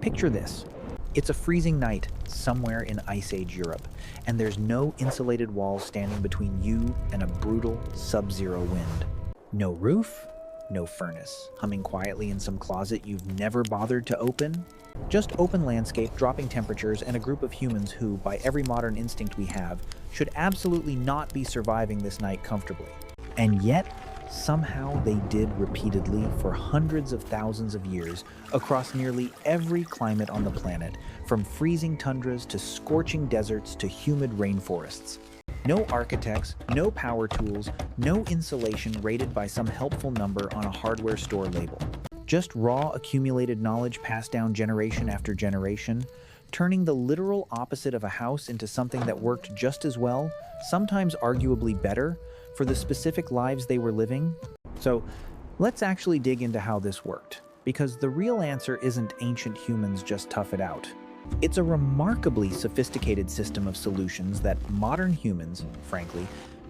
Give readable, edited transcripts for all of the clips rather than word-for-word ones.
Picture this. It's a freezing night somewhere in Ice Age Europe, and there's no insulated walls standing between you and a brutal sub-zero wind. No roof, no furnace, humming quietly in some closet you've never bothered to open. Just open landscape, dropping temperatures, and a group of humans who, by every modern instinct we have, should absolutely not be surviving this night comfortably. And yet, somehow they did repeatedly for hundreds of thousands of years across nearly every climate on the planet, from freezing tundras to scorching deserts to humid rainforests. No architects, no power tools, no insulation rated by some helpful number on a hardware store label. Just raw accumulated knowledge passed down generation after generation, turning the literal opposite of a house into something that worked just as well, sometimes arguably better, for the specific lives they were living. So let's actually dig into how this worked, because the real answer isn't ancient humans just tough it out. It's a remarkably sophisticated system of solutions that modern humans, frankly,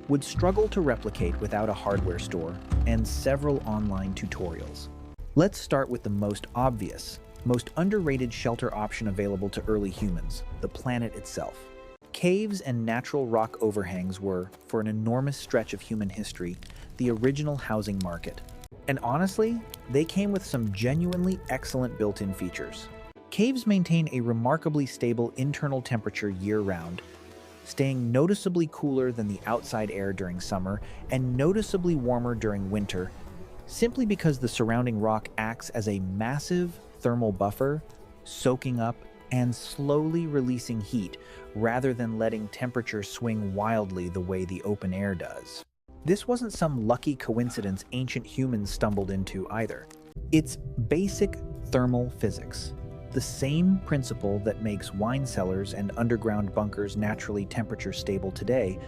would struggle to replicate without a hardware store and several online tutorials. Let's start with the most obvious, most underrated shelter option available to early humans, the planet itself. Caves and natural rock overhangs were, for an enormous stretch of human history, the original housing market. And honestly, they came with some genuinely excellent built-in features. Caves maintain a remarkably stable internal temperature year-round, staying noticeably cooler than the outside air during summer and noticeably warmer during winter, simply because the surrounding rock acts as a massive thermal buffer, soaking up and slowly releasing heat rather than letting temperature swing wildly the way the open air does. This wasn't some lucky coincidence ancient humans stumbled into either. It's basic thermal physics, the same principle that makes wine cellars and underground bunkers naturally temperature stable today,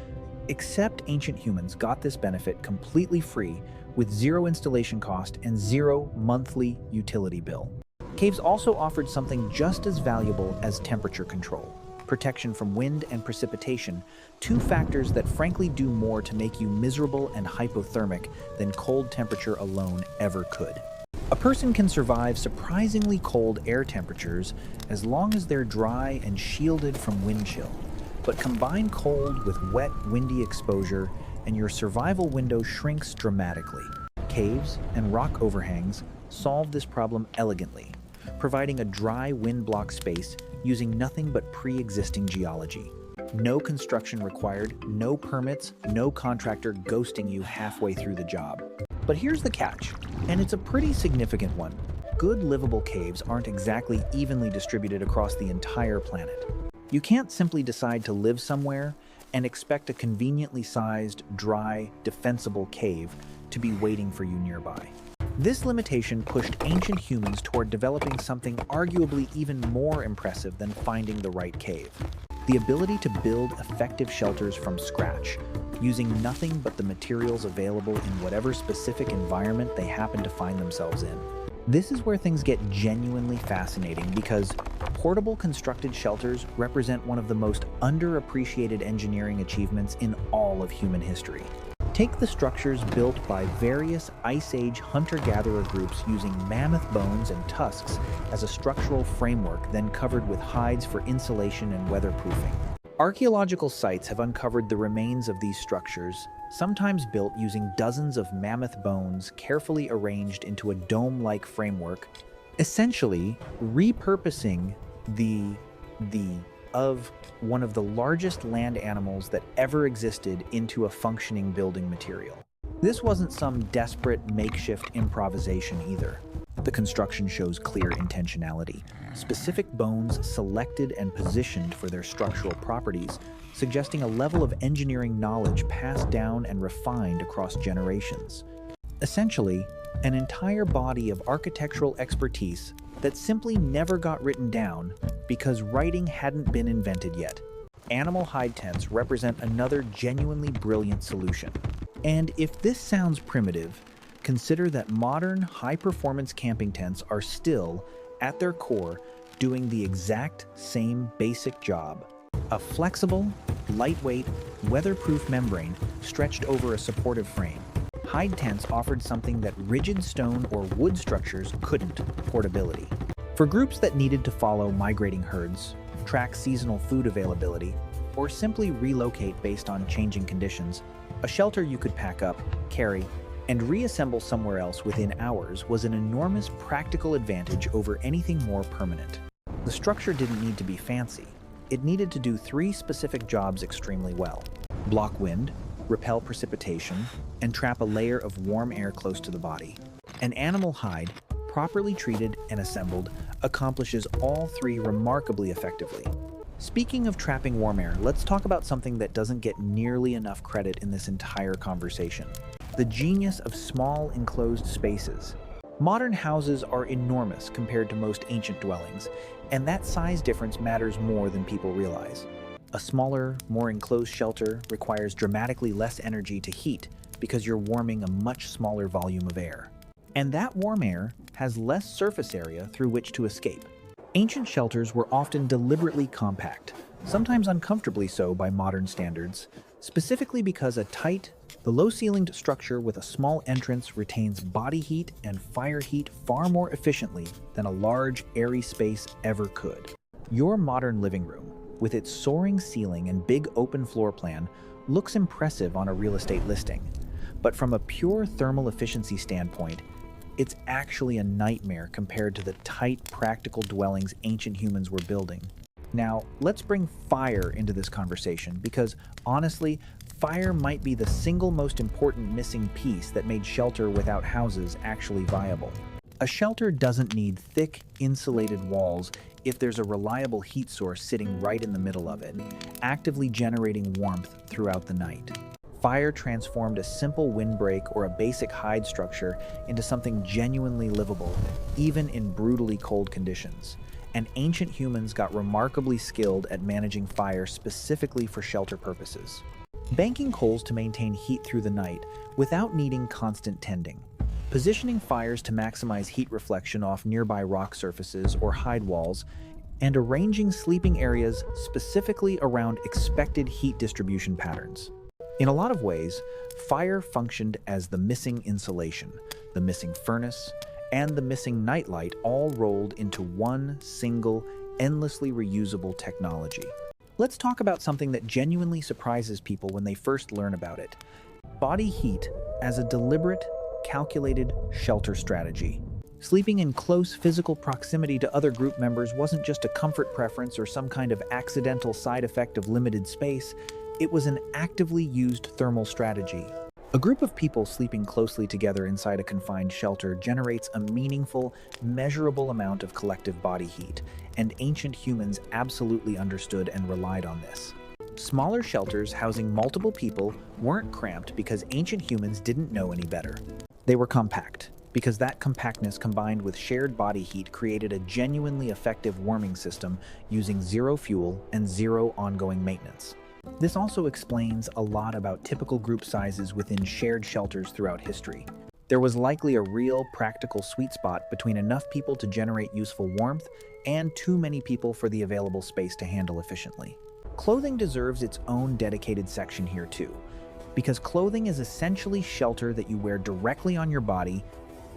except ancient humans got this benefit completely free with zero installation cost and zero monthly utility bill. Caves also offered something just as valuable as temperature control, protection from wind and precipitation, two factors that frankly do more to make you miserable and hypothermic than cold temperature alone ever could. A person can survive surprisingly cold air temperatures as long as they're dry and shielded from wind chill. But combine cold with wet, windy exposure, and your survival window shrinks dramatically. Caves and rock overhangs solve this problem elegantly, providing a dry wind-block space using nothing but pre-existing geology. No construction required, no permits, no contractor ghosting you halfway through the job. But here's the catch, and it's a pretty significant one. Good livable caves aren't exactly evenly distributed across the entire planet. You can't simply decide to live somewhere and expect a conveniently sized, dry, defensible cave to be waiting for you nearby. This limitation pushed ancient humans toward developing something arguably even more impressive than finding the right cave: the ability to build effective shelters from scratch, using nothing but the materials available in whatever specific environment they happen to find themselves in. This is where things get genuinely fascinating, because portable constructed shelters represent one of the most underappreciated engineering achievements in all of human history. Take the structures built by various Ice Age hunter-gatherer groups using mammoth bones and tusks as a structural framework, then covered with hides for insulation and weatherproofing. Archaeological sites have uncovered the remains of these structures, sometimes built using dozens of mammoth bones carefully arranged into a dome-like framework, essentially repurposing of one of the largest land animals that ever existed into a functioning building material. This wasn't some desperate makeshift improvisation either. The construction shows clear intentionality. Specific bones selected and positioned for their structural properties, suggesting a level of engineering knowledge passed down and refined across generations. Essentially, an entire body of architectural expertise that simply never got written down because writing hadn't been invented yet. Animal hide tents represent another genuinely brilliant solution. And if this sounds primitive, consider that modern high-performance camping tents are still, at their core, doing the exact same basic job. A flexible, lightweight, weatherproof membrane stretched over a supportive frame. Hide tents offered something that rigid stone or wood structures couldn't: portability. For groups that needed to follow migrating herds, track seasonal food availability, or simply relocate based on changing conditions, a shelter you could pack up, carry, and reassemble somewhere else within hours was an enormous practical advantage over anything more permanent. The structure didn't need to be fancy. It needed to do three specific jobs extremely well: block wind, repel precipitation, and trap a layer of warm air close to the body. An animal hide, properly treated and assembled, accomplishes all three remarkably effectively. Speaking of trapping warm air, let's talk about something that doesn't get nearly enough credit in this entire conversation: the genius of small enclosed spaces. Modern houses are enormous compared to most ancient dwellings, and that size difference matters more than people realize. A smaller, more enclosed shelter requires dramatically less energy to heat because you're warming a much smaller volume of air. And that warm air has less surface area through which to escape. Ancient shelters were often deliberately compact, sometimes uncomfortably so by modern standards, specifically because a tight, low-ceilinged structure with a small entrance retains body heat and fire heat far more efficiently than a large, airy space ever could. Your modern living room, with its soaring ceiling and big open floor plan, looks impressive on a real estate listing. But from a pure thermal efficiency standpoint, it's actually a nightmare compared to the tight, practical dwellings ancient humans were building. Now, let's bring fire into this conversation because, honestly, fire might be the single most important missing piece that made shelter without houses actually viable. A shelter doesn't need thick, insulated walls if there's a reliable heat source sitting right in the middle of it, actively generating warmth throughout the night. Fire transformed a simple windbreak or a basic hide structure into something genuinely livable, even in brutally cold conditions. And ancient humans got remarkably skilled at managing fire specifically for shelter purposes. Banking coals to maintain heat through the night without needing constant tending. Positioning fires to maximize heat reflection off nearby rock surfaces or hide walls, and arranging sleeping areas specifically around expected heat distribution patterns. In a lot of ways, fire functioned as the missing insulation, the missing furnace, and the missing nightlight all rolled into one single, endlessly reusable technology. Let's talk about something that genuinely surprises people when they first learn about it: body heat as a deliberate, calculated shelter strategy. Sleeping in close physical proximity to other group members wasn't just a comfort preference or some kind of accidental side effect of limited space. It was an actively used thermal strategy. A group of people sleeping closely together inside a confined shelter generates a meaningful, measurable amount of collective body heat, and ancient humans absolutely understood and relied on this. Smaller shelters housing multiple people weren't cramped because ancient humans didn't know any better. They were compact, because that compactness combined with shared body heat created a genuinely effective warming system using zero fuel and zero ongoing maintenance. This also explains a lot about typical group sizes within shared shelters throughout history. There was likely a real practical sweet spot between enough people to generate useful warmth and too many people for the available space to handle efficiently. Clothing deserves its own dedicated section here too, because clothing is essentially shelter that you wear directly on your body,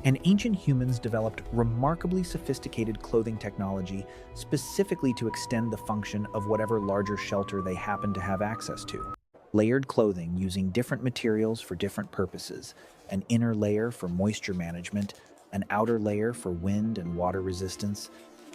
and ancient humans developed remarkably sophisticated clothing technology specifically to extend the function of whatever larger shelter they happened to have access to. Layered clothing using different materials for different purposes, an inner layer for moisture management, an outer layer for wind and water resistance,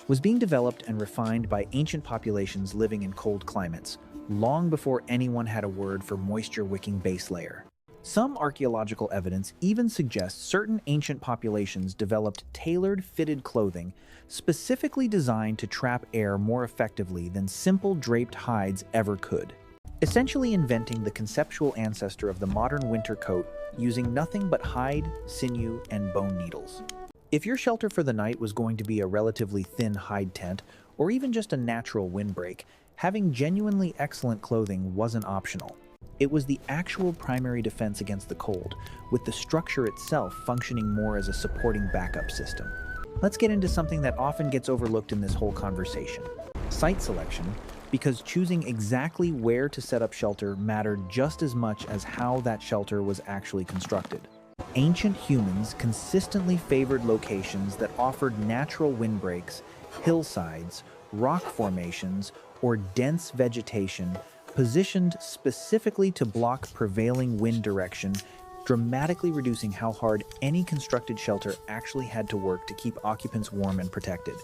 was being developed and refined by ancient populations living in cold climates, long before anyone had a word for moisture-wicking base layer. Some archaeological evidence even suggests certain ancient populations developed tailored fitted clothing specifically designed to trap air more effectively than simple draped hides ever could, essentially inventing the conceptual ancestor of the modern winter coat using nothing but hide, sinew, and bone needles. If your shelter for the night was going to be a relatively thin hide tent, or even just a natural windbreak, having genuinely excellent clothing wasn't optional. It was the actual primary defense against the cold, with the structure itself functioning more as a supporting backup system. Let's get into something that often gets overlooked in this whole conversation: site selection, because choosing exactly where to set up shelter mattered just as much as how that shelter was actually constructed. Ancient humans consistently favored locations that offered natural windbreaks hillsides, rock formations, or dense vegetation positioned specifically to block prevailing wind direction, dramatically reducing how hard any constructed shelter actually had to work to keep occupants warm and protected.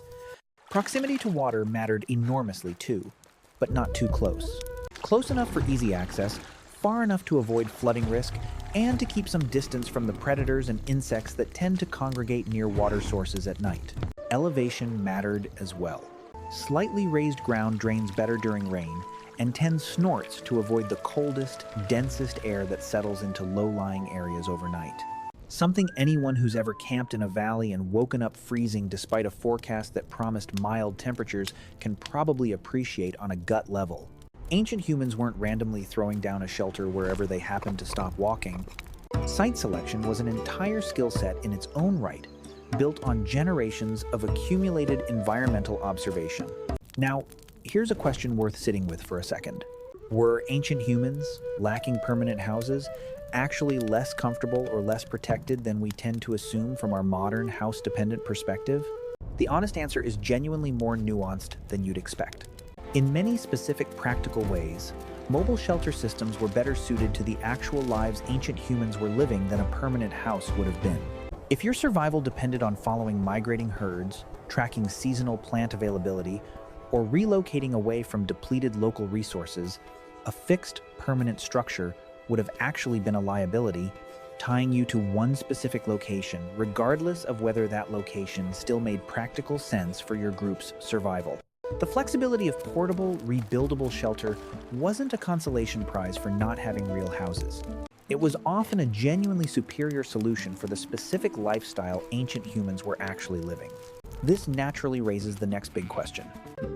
Proximity to water mattered enormously too, but not too close. Close enough for easy access, far enough to avoid flooding risk, and to keep some distance from the predators and insects that tend to congregate near water sources at night. Elevation mattered as well. Slightly raised ground drains better during rain, and tends snorts to avoid the coldest, densest air that settles into low-lying areas overnight. Something anyone who's ever camped in a valley and woken up freezing despite a forecast that promised mild temperatures can probably appreciate on a gut level. Ancient humans weren't randomly throwing down a shelter wherever they happened to stop walking. Site selection was an entire skill set in its own right, built on generations of accumulated environmental observation. Now, here's a question worth sitting with for a second. Were ancient humans, lacking permanent houses, actually less comfortable or less protected than we tend to assume from our modern house-dependent perspective? The honest answer is genuinely more nuanced than you'd expect. In many specific practical ways, mobile shelter systems were better suited to the actual lives ancient humans were living than a permanent house would have been. If your survival depended on following migrating herds, tracking seasonal plant availability, or relocating away from depleted local resources, a fixed, permanent structure would have actually been a liability, tying you to one specific location, regardless of whether that location still made practical sense for your group's survival. The flexibility of portable, rebuildable shelter wasn't a consolation prize for not having real houses. It was often a genuinely superior solution for the specific lifestyle ancient humans were actually living. This naturally raises the next big question.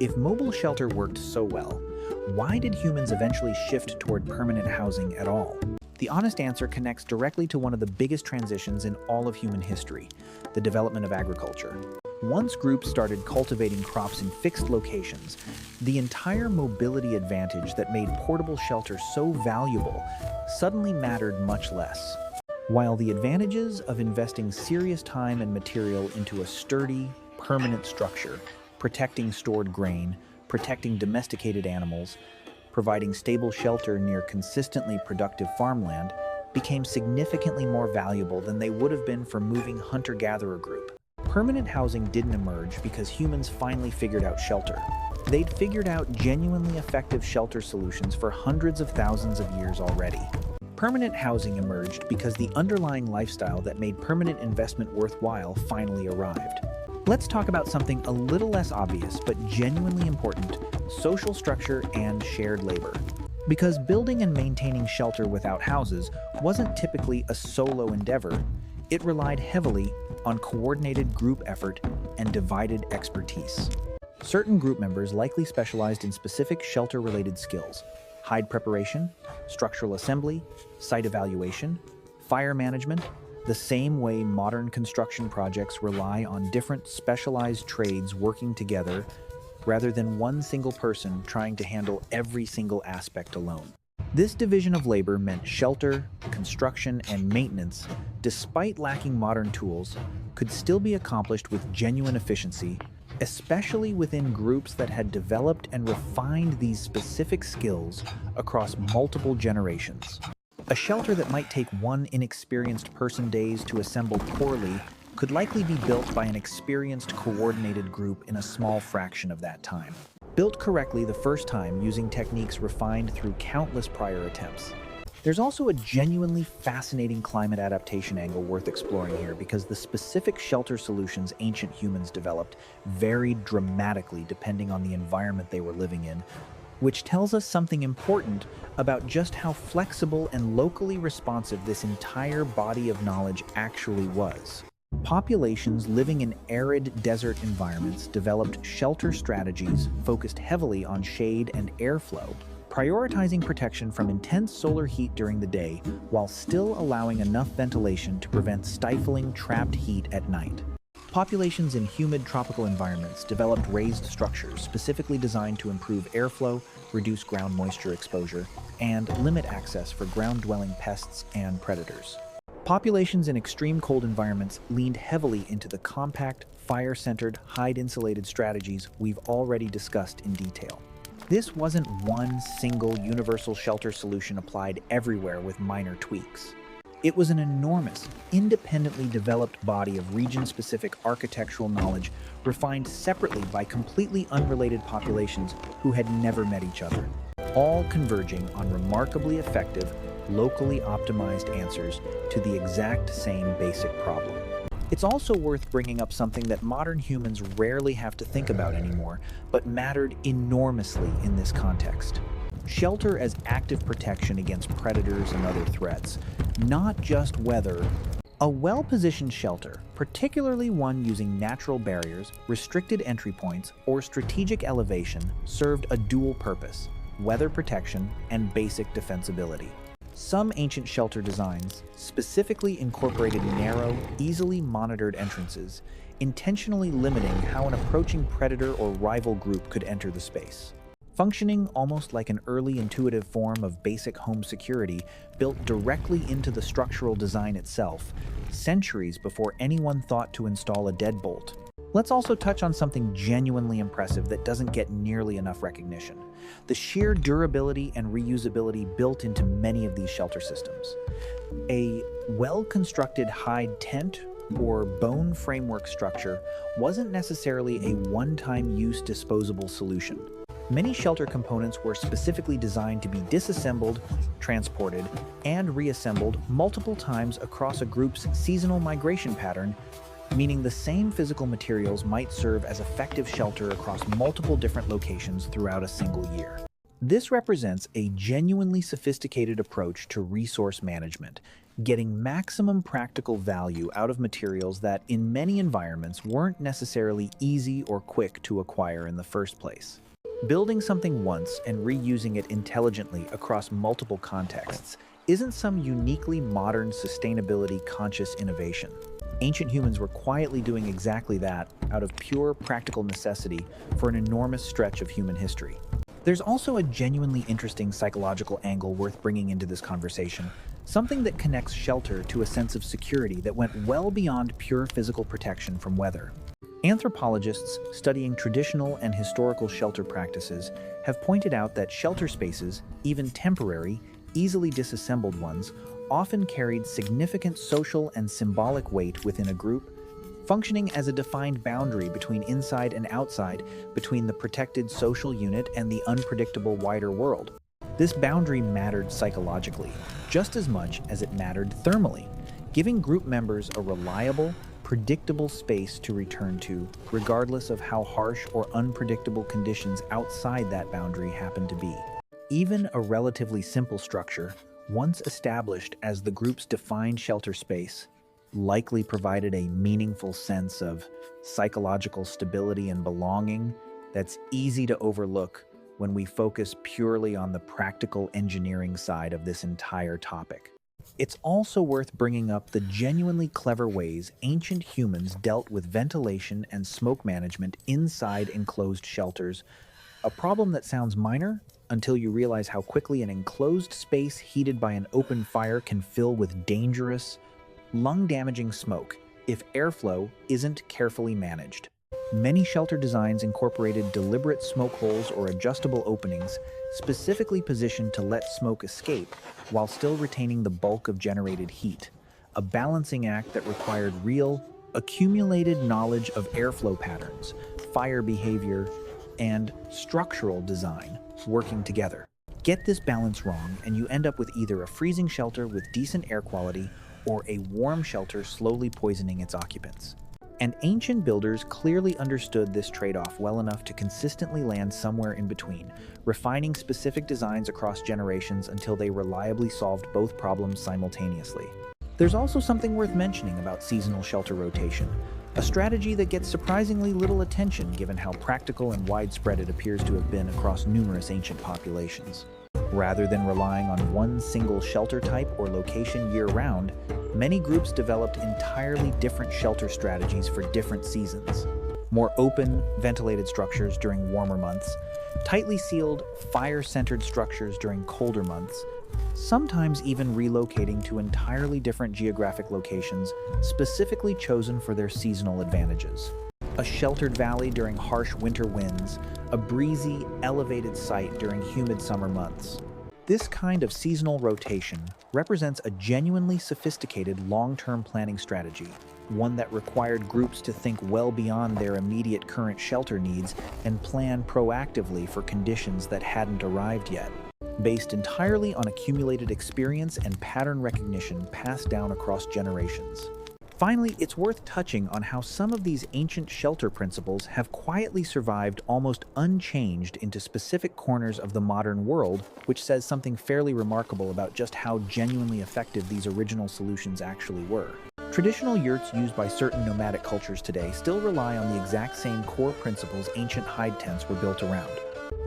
If mobile shelter worked so well, why did humans eventually shift toward permanent housing at all? The honest answer connects directly to one of the biggest transitions in all of human history, the development of agriculture. Once groups started cultivating crops in fixed locations, the entire mobility advantage that made portable shelter so valuable suddenly mattered much less. While the advantages of investing serious time and material into a sturdy, permanent structure, protecting stored grain, protecting domesticated animals, providing stable shelter near consistently productive farmland, became significantly more valuable than they would have been for moving hunter-gatherer group. Permanent housing didn't emerge because humans finally figured out shelter. They'd figured out genuinely effective shelter solutions for hundreds of thousands of years already. Permanent housing emerged because the underlying lifestyle that made permanent investment worthwhile finally arrived. Let's talk about something a little less obvious but genuinely important: social structure and shared labor. Because building and maintaining shelter without houses wasn't typically a solo endeavor, it relied heavily on coordinated group effort and divided expertise. Certain group members likely specialized in specific shelter-related skills: hide preparation, structural assembly, site evaluation, fire management, the same way modern construction projects rely on different specialized trades working together rather than one single person trying to handle every single aspect alone. This division of labor meant shelter, construction, and maintenance, despite lacking modern tools, could still be accomplished with genuine efficiency, especially within groups that had developed and refined these specific skills across multiple generations. A shelter that might take one inexperienced person days to assemble poorly could likely be built by an experienced, coordinated group in a small fraction of that time. Built correctly the first time using techniques refined through countless prior attempts. There's also a genuinely fascinating climate adaptation angle worth exploring here, because the specific shelter solutions ancient humans developed varied dramatically depending on the environment they were living in, which tells us something important about just how flexible and locally responsive this entire body of knowledge actually was. Populations living in arid desert environments developed shelter strategies focused heavily on shade and airflow, prioritizing protection from intense solar heat during the day while still allowing enough ventilation to prevent stifling, trapped heat at night. Populations in humid tropical environments developed raised structures specifically designed to improve airflow, reduce ground moisture exposure, and limit access for ground-dwelling pests and predators. Populations in extreme cold environments leaned heavily into the compact, fire-centered, hide-insulated strategies we've already discussed in detail. This wasn't one single universal shelter solution applied everywhere with minor tweaks. It was an enormous, independently developed body of region-specific architectural knowledge refined separately by completely unrelated populations who had never met each other, all converging on remarkably effective, locally optimized answers to the exact same basic problem. It's also worth bringing up something that modern humans rarely have to think about anymore, but mattered enormously in this context. Shelter as active protection against predators and other threats, not just weather. A well-positioned shelter, particularly one using natural barriers, restricted entry points, or strategic elevation, served a dual purpose: weather protection and basic defensibility. Some ancient shelter designs specifically incorporated narrow, easily monitored entrances, intentionally limiting how an approaching predator or rival group could enter the space. Functioning almost like an early intuitive form of basic home security built directly into the structural design itself, centuries before anyone thought to install a deadbolt. Let's also touch on something genuinely impressive that doesn't get nearly enough recognition: the sheer durability and reusability built into many of these shelter systems. A well-constructed hide tent or bone framework structure wasn't necessarily a one-time use disposable solution. Many shelter components were specifically designed to be disassembled, transported, and reassembled multiple times across a group's seasonal migration pattern, meaning the same physical materials might serve as effective shelter across multiple different locations throughout a single year. This represents a genuinely sophisticated approach to resource management, getting maximum practical value out of materials that, in many environments, weren't necessarily easy or quick to acquire in the first place. Building something once and reusing it intelligently across multiple contexts isn't some uniquely modern, sustainability-conscious innovation. Ancient humans were quietly doing exactly that out of pure practical necessity for an enormous stretch of human history. There's also a genuinely interesting psychological angle worth bringing into this conversation, something that connects shelter to a sense of security that went well beyond pure physical protection from weather. Anthropologists studying traditional and historical shelter practices have pointed out that shelter spaces, even temporary, easily disassembled ones, often carried significant social and symbolic weight within a group, functioning as a defined boundary between inside and outside, between the protected social unit and the unpredictable wider world. This boundary mattered psychologically, just as much as it mattered thermally, giving group members a reliable, predictable space to return to, regardless of how harsh or unpredictable conditions outside that boundary happen to be. Even a relatively simple structure, once established as the group's defined shelter space, likely provided a meaningful sense of psychological stability and belonging that's easy to overlook when we focus purely on the practical engineering side of this entire topic. It's also worth bringing up the genuinely clever ways ancient humans dealt with ventilation and smoke management inside enclosed shelters, a problem that sounds minor until you realize how quickly an enclosed space heated by an open fire can fill with dangerous, lung-damaging smoke if airflow isn't carefully managed. Many shelter designs incorporated deliberate smoke holes or adjustable openings specifically positioned to let smoke escape while still retaining the bulk of generated heat, a balancing act that required real, accumulated knowledge of airflow patterns, fire behavior, and structural design working together. Get this balance wrong, and you end up with either a freezing shelter with decent air quality or a warm shelter slowly poisoning its occupants. And ancient builders clearly understood this trade-off well enough to consistently land somewhere in between, refining specific designs across generations until they reliably solved both problems simultaneously. There's also something worth mentioning about seasonal shelter rotation, a strategy that gets surprisingly little attention given how practical and widespread it appears to have been across numerous ancient populations. Rather than relying on one single shelter type or location year-round, many groups developed entirely different shelter strategies for different seasons. More open, ventilated structures during warmer months, tightly sealed, fire-centered structures during colder months, sometimes even relocating to entirely different geographic locations specifically chosen for their seasonal advantages. A sheltered valley during harsh winter winds, a breezy, elevated site during humid summer months. This kind of seasonal rotation represents a genuinely sophisticated long-term planning strategy, one that required groups to think well beyond their immediate current shelter needs and plan proactively for conditions that hadn't arrived yet. Based entirely on accumulated experience and pattern recognition passed down across generations. Finally, it's worth touching on how some of these ancient shelter principles have quietly survived almost unchanged into specific corners of the modern world, which says something fairly remarkable about just how genuinely effective these original solutions actually were. Traditional yurts used by certain nomadic cultures today still rely on the exact same core principles ancient hide tents were built around.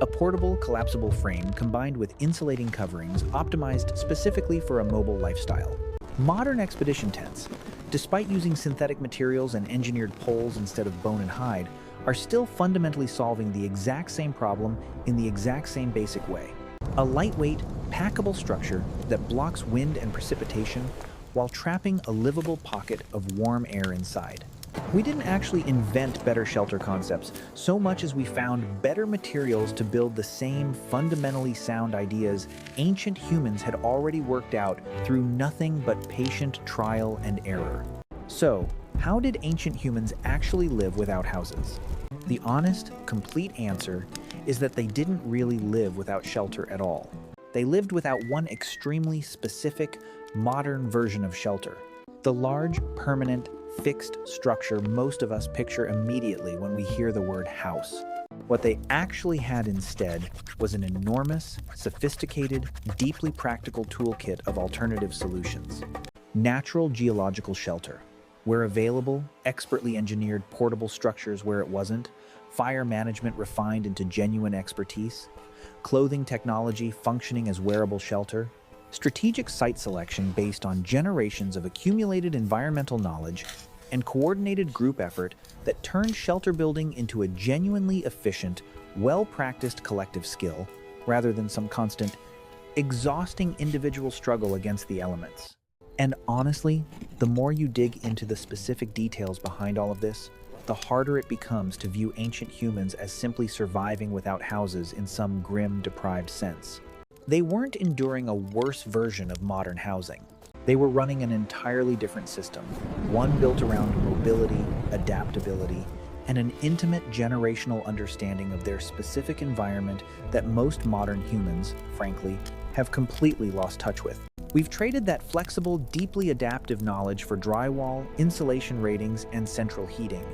A portable, collapsible frame combined with insulating coverings optimized specifically for a mobile lifestyle. Modern expedition tents, despite using synthetic materials and engineered poles instead of bone and hide, are still fundamentally solving the exact same problem in the exact same basic way. A lightweight, packable structure that blocks wind and precipitation while trapping a livable pocket of warm air inside. We didn't actually invent better shelter concepts so much as we found better materials to build the same fundamentally sound ideas ancient humans had already worked out through nothing but patient trial and error. So, how did ancient humans actually live without houses? The honest, complete answer is that they didn't really live without shelter at all. They lived without one extremely specific, modern version of shelter. The large, permanent, fixed structure most of us picture immediately when we hear the word house. What they actually had instead was an enormous, sophisticated, deeply practical toolkit of alternative solutions. Natural geological shelter. Where available, expertly engineered portable structures where it wasn't, fire management refined into genuine expertise, clothing technology functioning as wearable shelter, strategic site selection based on generations of accumulated environmental knowledge, and coordinated group effort that turned shelter building into a genuinely efficient, well-practiced collective skill, rather than some constant, exhausting individual struggle against the elements. And honestly, the more you dig into the specific details behind all of this, the harder it becomes to view ancient humans as simply surviving without houses in some grim, deprived sense. They weren't enduring a worse version of modern housing. They were running an entirely different system, one built around mobility, adaptability, and an intimate generational understanding of their specific environment that most modern humans, frankly, have completely lost touch with. We've traded that flexible, deeply adaptive knowledge for drywall, insulation ratings, and central heating.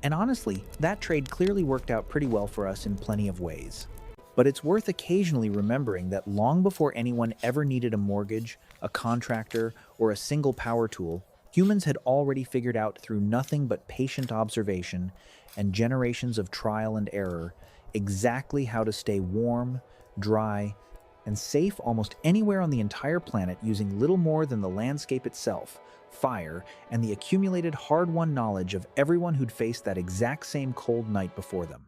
And honestly, that trade clearly worked out pretty well for us in plenty of ways. But it's worth occasionally remembering that long before anyone ever needed a mortgage, a contractor, or a single power tool, humans had already figured out through nothing but patient observation and generations of trial and error exactly how to stay warm, dry, and safe almost anywhere on the entire planet using little more than the landscape itself, fire, and the accumulated hard-won knowledge of everyone who'd faced that exact same cold night before them.